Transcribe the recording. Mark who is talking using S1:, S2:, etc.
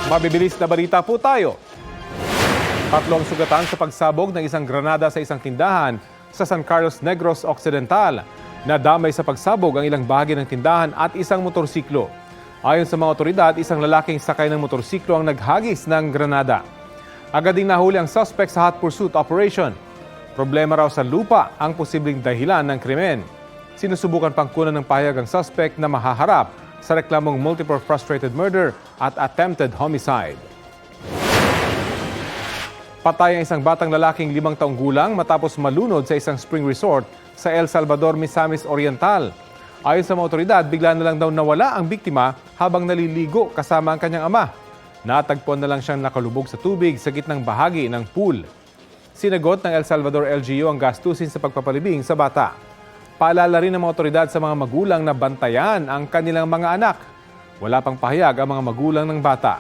S1: Mabibilis na balita po tayo. Tatlong sugatan sa pagsabog ng isang granada sa isang tindahan sa San Carlos Negros Occidental. Nadamay sa pagsabog ang ilang bahagi ng tindahan at isang motorsiklo. Ayon sa mga otoridad, isang lalaking sakay ng motorsiklo ang naghagis ng granada. Agad ding nahuli ang suspect sa hot pursuit operation. Problema raw sa lupa ang posibleng dahilan ng krimen. Sinusubukan pang kunan ng pahayag ang suspect na mahaharap sa reklamong multiple frustrated murder at attempted homicide. Patay ang isang batang lalaking 5 taong gulang matapos malunod sa isang spring resort sa El Salvador, Misamis Oriental. Ayon sa mga otoridad, bigla na lang daw nawala ang biktima habang naliligo kasama ang kanyang ama. Natagpuan na lang siyang nakalubog sa tubig sa gitnang bahagi ng pool. Sinagot ng El Salvador LGU ang gastusin sa pagpapalibing sa bata. Paalala rin ng mga otoridad sa mga magulang na bantayan ang kanilang mga anak. Wala pang pahayag ang mga magulang ng bata.